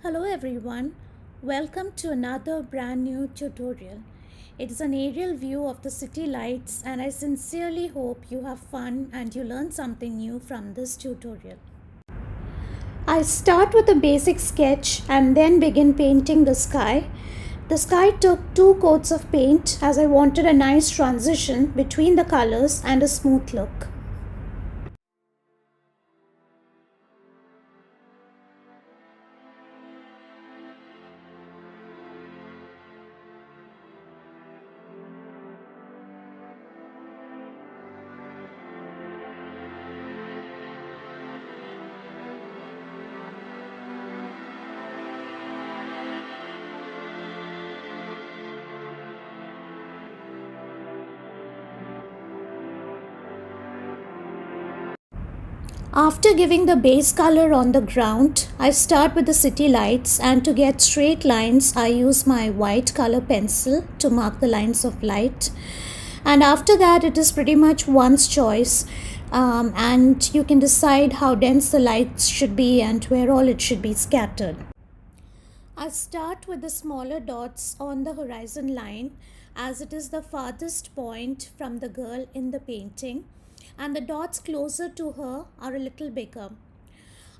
Hello everyone, welcome to another brand new tutorial. It is an aerial view of the city lights and I sincerely hope you have fun and you learn something new from this tutorial. I start with a basic sketch and then begin painting the sky. The sky took 2 coats of paint as I wanted a nice transition between the colors and a smooth look. After giving the base color on the ground, I start with the city lights, and to get straight lines I use my white color pencil to mark the lines of light. And after that it is pretty much one's choice, and you can decide how dense the lights should be and where all it should be scattered. I start with the smaller dots on the horizon line as it is the farthest point from the girl in the painting, and the dots closer to her are a little bigger.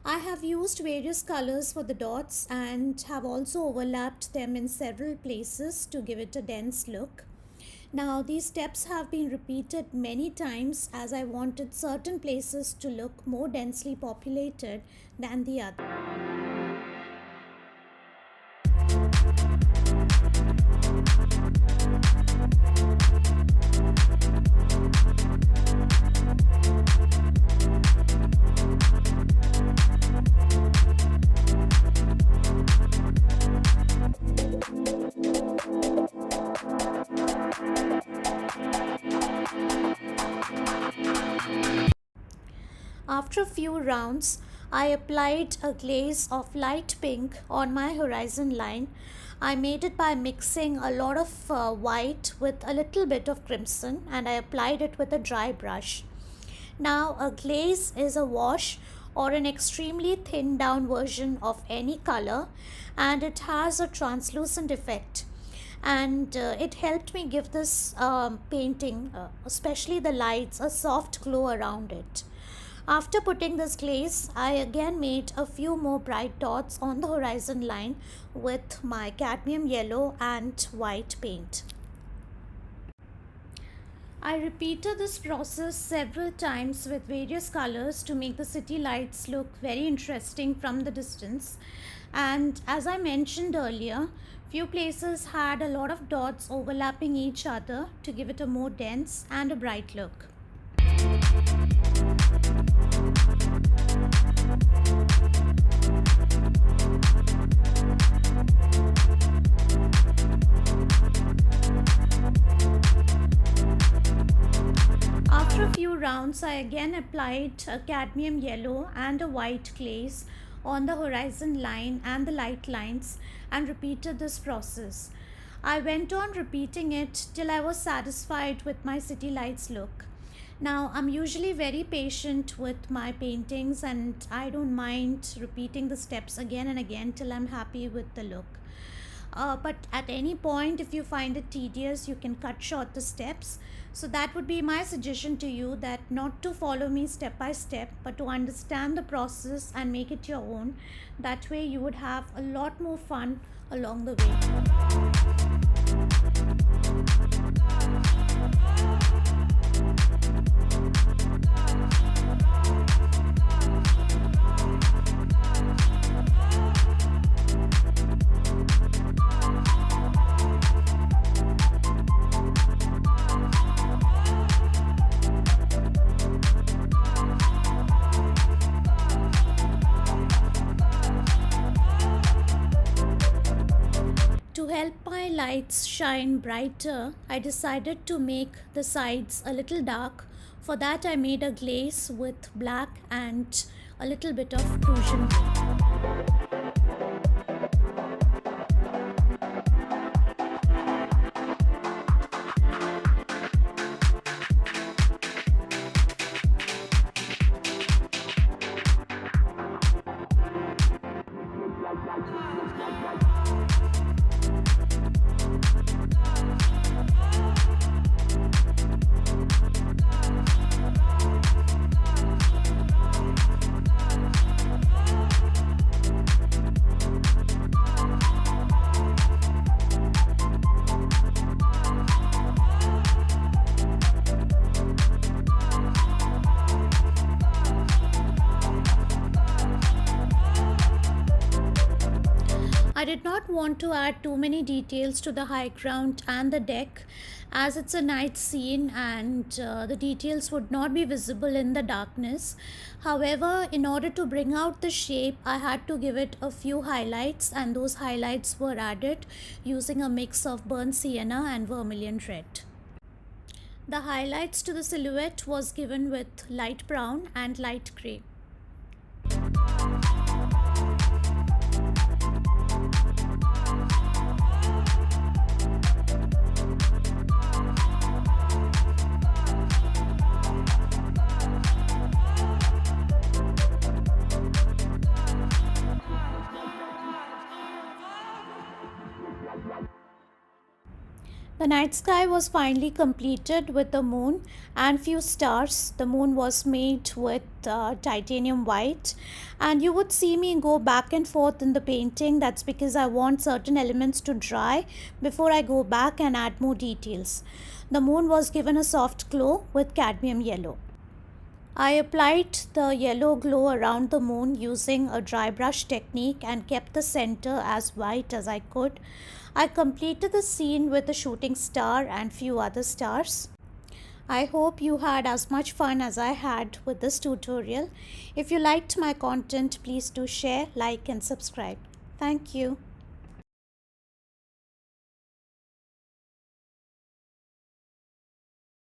I have used various colors for the dots and have also overlapped them in several places to give it a dense look. Now these steps have been repeated many times as I wanted certain places to look more densely populated than the others. After a few rounds, I applied a glaze of light pink on my horizon line. I made it by mixing a lot of white with a little bit of crimson, and I applied it with a dry brush. Now a glaze is a wash or an extremely thinned down version of any color, and it has a translucent effect, and it helped me give this painting, especially the lights, a soft glow around it. After putting this glaze, I again made a few more bright dots on the horizon line with my cadmium yellow and white paint. I repeated this process several times with various colors to make the city lights look very interesting from the distance. And as I mentioned earlier, few places had a lot of dots overlapping each other to give it a more dense and a bright look. After a few rounds, I again applied a cadmium yellow and a white glaze on the horizon line and the light lines and repeated this process. I went on repeating it till I was satisfied with my city lights look. Now I'm usually very patient with my paintings and I don't mind repeating the steps again and again till I'm happy with the look. But at any point, if you find it tedious, you can cut short the steps. So that would be my suggestion to you, that not to follow me step by step, but to understand the process and make it your own. That way you would have a lot more fun along the To help my lights shine brighter, I decided to make the sides a little dark. For that I made a glaze with black and a little bit of Prussian blue. did not want to add too many details to the high ground and the deck, as it's a night scene and the details would not be visible in the darkness. However, in order to bring out the shape, I had to give it a few highlights, and those highlights were added using a mix of burnt sienna and vermilion red. The highlights to the silhouette was given with light brown and light grey. The night sky was finally completed with the moon and few stars. The moon was made with titanium white, and you would see me go back and forth in the painting. That's because I want certain elements to dry before I go back and add more details. The moon was given a soft glow with cadmium yellow. I applied the yellow glow around the moon using a dry brush technique and kept the center as white as I could. I completed the scene with a shooting star and few other stars. I hope you had as much fun as I had with this tutorial. If you liked my content, please do share, like and subscribe. Thank you.